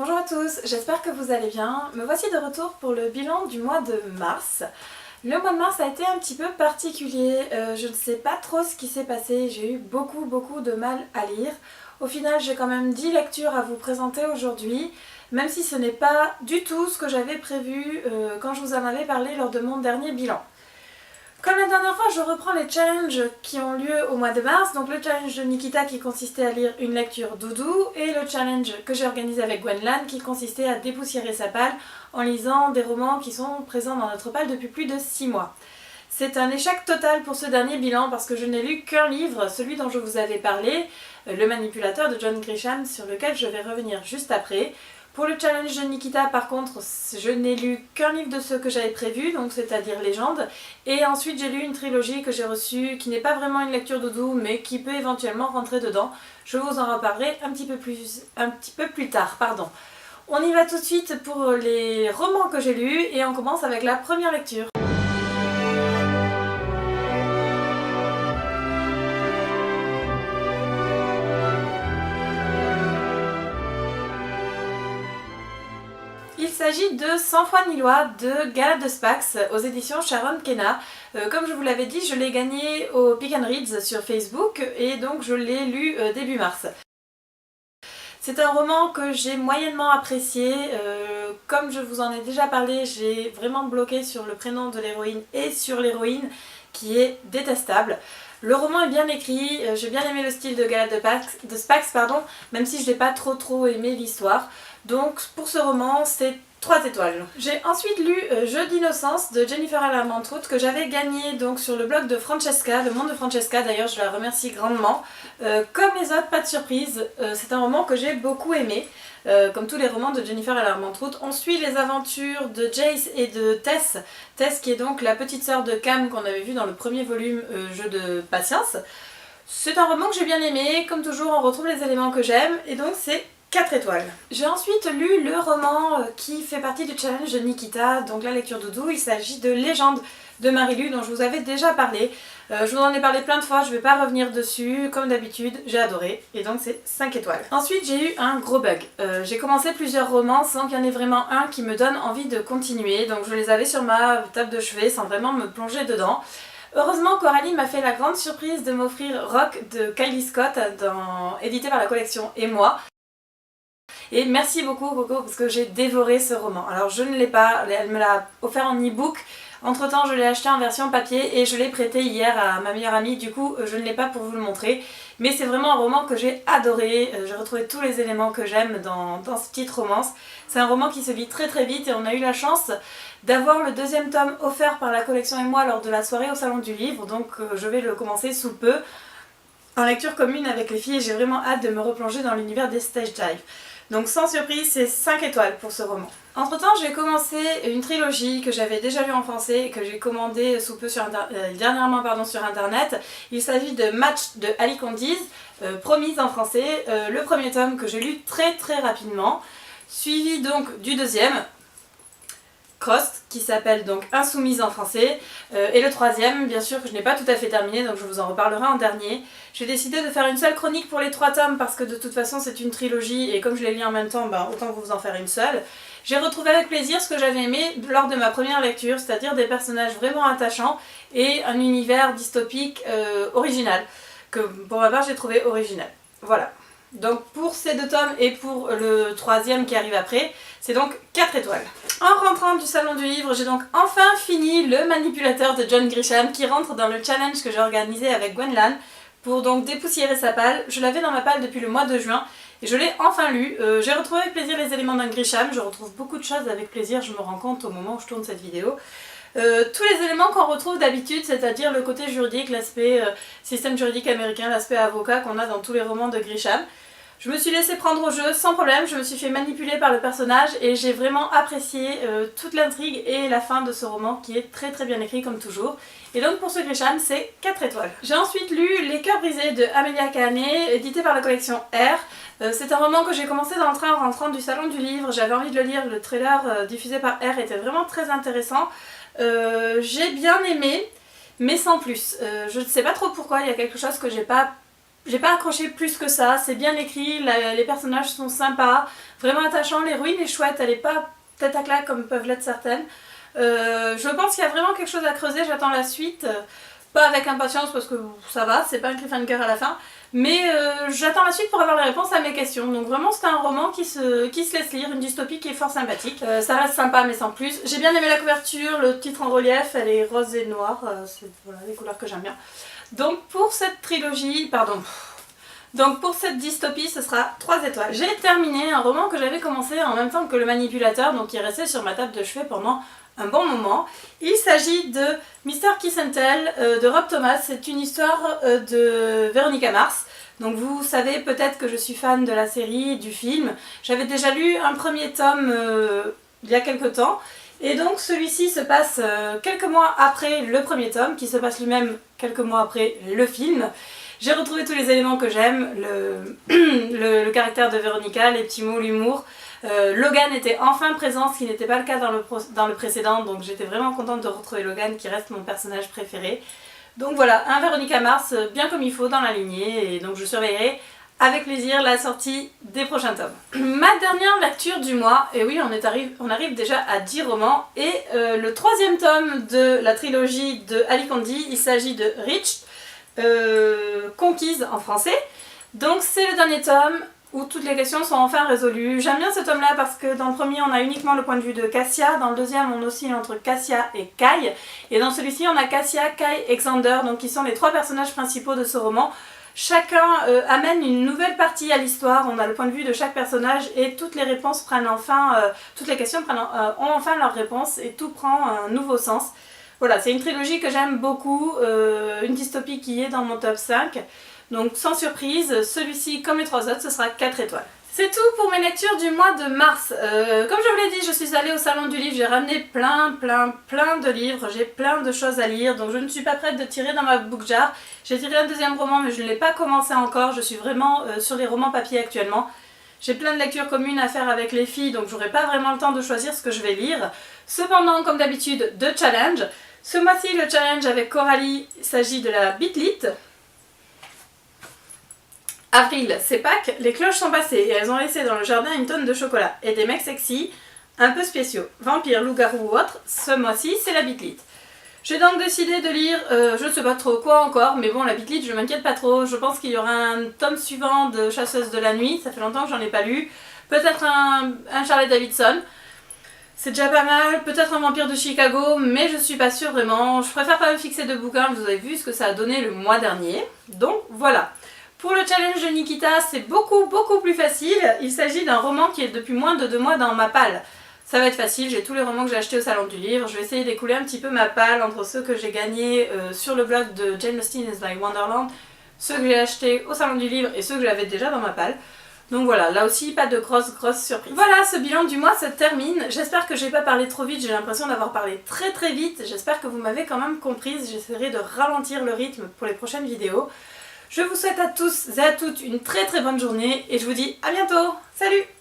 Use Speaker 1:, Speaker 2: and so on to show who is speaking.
Speaker 1: Bonjour à tous, j'espère que vous allez bien. Me voici de retour pour le bilan du mois de mars. Le mois de mars a été un petit peu particulier, je ne sais pas trop ce qui s'est passé, j'ai eu beaucoup de mal à lire. Au final j'ai quand même 10 lectures à vous présenter aujourd'hui, même si ce n'est pas du tout ce que j'avais prévu quand je vous en avais parlé lors de mon dernier bilan. Comme la dernière fois, je reprends les challenges qui ont lieu au mois de mars, donc le challenge de Nikita qui consistait à lire une lecture doudou et le challenge que j'ai organisé avec Gwenlan qui consistait à dépoussiérer sa palle en lisant des romans qui sont présents dans notre palle depuis plus de 6 mois. C'est un échec total pour ce dernier bilan parce que je n'ai lu qu'un livre, celui dont je vous avais parlé, Le manipulateur de John Grisham, sur lequel je vais revenir juste après. Pour le challenge de Nikita, par contre, je n'ai lu qu'un livre de ceux que j'avais prévu, donc c'est-à-dire Légende. Et ensuite, j'ai lu une trilogie que j'ai reçue, qui n'est pas vraiment une lecture doudou, mais qui peut éventuellement rentrer dedans. Je vous en reparlerai un petit peu plus tard. On y va tout de suite pour les romans que j'ai lus, et on commence avec la première lecture. Il s'agit de Sans foi ni loi de Galade de Spax aux éditions Sharon Kenna. Comme je vous l'avais dit, je l'ai gagné au Pick and Reads sur Facebook et donc je l'ai lu début mars. C'est un roman que j'ai moyennement apprécié. Comme je vous en ai déjà parlé, j'ai vraiment bloqué sur le prénom de l'héroïne et sur l'héroïne qui est détestable. Le roman est bien écrit, j'ai bien aimé le style de Galade de Spax, même si je n'ai pas trop aimé l'histoire. Donc pour ce roman, c'est 3 étoiles. J'ai ensuite lu Jeu d'innocence de Jennifer Alarmantrout que j'avais gagné donc sur le blog de Francesca, le monde de Francesca, d'ailleurs je la remercie grandement. Comme les autres, pas de surprise, c'est un roman que j'ai beaucoup aimé. Comme tous les romans de Jennifer Alarmantrout, on suit les aventures de Jace et de Tess. Tess qui est donc la petite sœur de Cam qu'on avait vu dans le premier volume Jeu de patience. C'est un roman que j'ai bien aimé, comme toujours on retrouve les éléments que j'aime et donc c'est 4 étoiles. J'ai ensuite lu le roman qui fait partie du challenge de Nikita, donc la lecture doudou. Il s'agit de Légende de Marie-Lu dont je vous avais déjà parlé. Je vous en ai parlé plein de fois, je ne vais pas revenir dessus, comme d'habitude, j'ai adoré et donc c'est 5 étoiles. Ensuite j'ai eu un gros bug. J'ai commencé plusieurs romans sans qu'il y en ait vraiment un qui me donne envie de continuer, donc je les avais sur ma table de chevet sans vraiment me plonger dedans. Heureusement, Coralie m'a fait la grande surprise de m'offrir Rock de Kylie Scott, édité par la collection Et moi. Et merci beaucoup Coco parce que j'ai dévoré ce roman. Alors je ne l'ai pas, elle me l'a offert en e-book. Entre temps je l'ai acheté en version papier et je l'ai prêté hier à ma meilleure amie. Du coup je ne l'ai pas pour vous le montrer. Mais c'est vraiment un roman que j'ai adoré. J'ai retrouvé tous les éléments que j'aime dans cette petite romance. C'est un roman qui se lit très vite et on a eu la chance d'avoir le 2e tome offert par la collection Et moi lors de la soirée au salon du livre. Donc je vais le commencer sous peu en lecture commune avec les filles et j'ai vraiment hâte de me replonger dans l'univers des stage dive. Donc sans surprise, c'est 5 étoiles pour ce roman. Entre temps, j'ai commencé une trilogie que j'avais déjà lue en français et que j'ai commandée sous peu dernièrement sur internet. Il s'agit de Match de Ali Condiz, promise en français, le premier tome que j'ai lu très rapidement, suivi donc du 2e, Crost, qui s'appelle donc Insoumise en français, et le 3e, bien sûr, que je n'ai pas tout à fait terminé, donc je vous en reparlerai en dernier. J'ai décidé de faire une seule chronique pour les 3 tomes parce que de toute façon c'est une trilogie et comme je les lis en même temps, autant vous en faire une seule. J'ai retrouvé avec plaisir ce que j'avais aimé lors de ma première lecture, c'est-à-dire des personnages vraiment attachants et un univers dystopique original, que pour ma part j'ai trouvé original. Voilà. Donc pour ces 2 tomes et pour le 3e qui arrive après, c'est donc 4 étoiles. En rentrant du salon du livre, j'ai donc enfin fini Le manipulateur de John Grisham qui rentre dans le challenge que j'ai organisé avec Gwenlan pour donc dépoussiérer sa palle. Je l'avais dans ma palle depuis le mois de juin et je l'ai enfin lu. J'ai retrouvé avec plaisir les éléments d'un Grisham, je retrouve beaucoup de choses avec plaisir, je me rends compte au moment où je tourne cette vidéo. Tous les éléments qu'on retrouve d'habitude, c'est-à-dire le côté juridique, l'aspect système juridique américain, l'aspect avocat qu'on a dans tous les romans de Grisham. Je me suis laissée prendre au jeu sans problème, je me suis fait manipuler par le personnage et j'ai vraiment apprécié toute l'intrigue et la fin de ce roman qui est très bien écrit comme toujours. Et donc pour ce Grisham, c'est 4 étoiles. J'ai ensuite lu Les cœurs brisés de Amelia Cahanet, édité par la collection R. C'est un roman que j'ai commencé dans le train en rentrant du salon du livre, j'avais envie de le lire, le trailer diffusé par R était vraiment très intéressant. J'ai bien aimé, mais sans plus. Je ne sais pas trop pourquoi, il y a quelque chose que j'ai pas j'ai pas accroché plus que ça, c'est bien écrit, les personnages sont sympas, vraiment attachants, l'héroïne est chouette, elle est pas tête à claque comme peuvent l'être certaines. Je pense qu'il y a vraiment quelque chose à creuser, j'attends la suite, pas avec impatience parce que ça va, c'est pas un cliffhanger à la fin, mais j'attends la suite pour avoir les réponses à mes questions. Donc vraiment c'est un roman qui se laisse lire, une dystopie qui est fort sympathique. Ça reste sympa mais sans plus. J'ai bien aimé la couverture, le titre en relief, elle est rose et noire, c'est voilà, les couleurs que j'aime bien. Donc pour cette trilogie, donc pour cette dystopie, ce sera 3 étoiles. J'ai terminé un roman que j'avais commencé en même temps que Le Manipulateur, donc qui est resté sur ma table de chevet pendant un bon moment. Il s'agit de Mr. Kiss and Tell de Rob Thomas. C'est une histoire de Veronica Mars. Donc vous savez peut-être que je suis fan de la série, du film. J'avais déjà lu un premier tome il y a quelques temps. Et donc celui-ci se passe quelques mois après le premier tome, qui se passe lui-même quelques mois après le film. J'ai retrouvé tous les éléments que j'aime, le caractère de Veronica, les petits mots, l'humour. Logan était enfin présent, ce qui n'était pas le cas dans le précédent, donc j'étais vraiment contente de retrouver Logan, qui reste mon personnage préféré. Donc voilà, un Veronica Mars bien comme il faut dans la lignée, et donc je surveillerai avec plaisir la sortie des prochains tomes. Ma dernière lecture du mois, et oui on arrive déjà à 10 romans, et le 3e tome de la trilogie de Ali Kondi, il s'agit de Reached, Conquise en français. Donc c'est le dernier tome où toutes les questions sont enfin résolues. J'aime bien ce tome là parce que dans le premier on a uniquement le point de vue de Cassia, dans le deuxième on oscille entre Cassia et Kai, et dans celui-ci on a Cassia, Kai et Xander, donc qui sont les 3 personnages principaux de ce roman. Chacun amène une nouvelle partie à l'histoire, on a le point de vue de chaque personnage et toutes les réponses prennent enfin, toutes les questions ont enfin leur réponse et tout prend un nouveau sens. Voilà, c'est une trilogie que j'aime beaucoup, une dystopie qui est dans mon top 5. Donc sans surprise, celui-ci comme les 3 autres, ce sera 4 étoiles. C'est tout pour mes lectures du mois de mars. Comme je vous l'ai dit, je suis allée au salon du livre, j'ai ramené plein de livres, j'ai plein de choses à lire, donc je ne suis pas prête de tirer dans ma book jar. J'ai tiré un 2e roman mais je ne l'ai pas commencé encore, je suis vraiment sur les romans papier actuellement. J'ai plein de lectures communes à faire avec les filles, donc j'aurai pas vraiment le temps de choisir ce que je vais lire. Cependant, comme d'habitude, de challenge. Ce mois-ci, le challenge avec Coralie, il s'agit de la Beatlit. Avril, c'est Pâques, les cloches sont passées et elles ont laissé dans le jardin une tonne de chocolat et des mecs sexy, un peu spéciaux, vampires, loups-garous ou autres. Ce mois-ci, c'est la Beatlit. J'ai donc décidé de lire, je ne sais pas trop quoi encore, mais bon, la Beatlit, je m'inquiète pas trop. Je pense qu'il y aura un tome suivant de Chasseuse de la nuit, ça fait longtemps que j'en ai pas lu. Peut-être un Charlie Davidson. C'est déjà pas mal, peut-être un vampire de Chicago, mais je suis pas sûre vraiment. Je préfère pas me fixer de bouquins, vous avez vu ce que ça a donné le mois dernier. Donc voilà. Pour le challenge de Nikita, c'est beaucoup plus facile. Il s'agit d'un roman qui est depuis moins de 2 mois dans ma palle. Ça va être facile, j'ai tous les romans que j'ai achetés au salon du livre. Je vais essayer d'écouler un petit peu ma palle entre ceux que j'ai gagnés sur le blog de Jane Austen is like Wonderland, ceux que j'ai achetés au salon du livre et ceux que j'avais déjà dans ma palle. Donc voilà, là aussi pas de grosses surprises. Voilà, ce bilan du mois se termine. J'espère que j'ai pas parlé trop vite, j'ai l'impression d'avoir parlé très vite. J'espère que vous m'avez quand même comprise, j'essaierai de ralentir le rythme pour les prochaines vidéos. Je vous souhaite à tous et à toutes une très bonne journée et je vous dis à bientôt. Salut!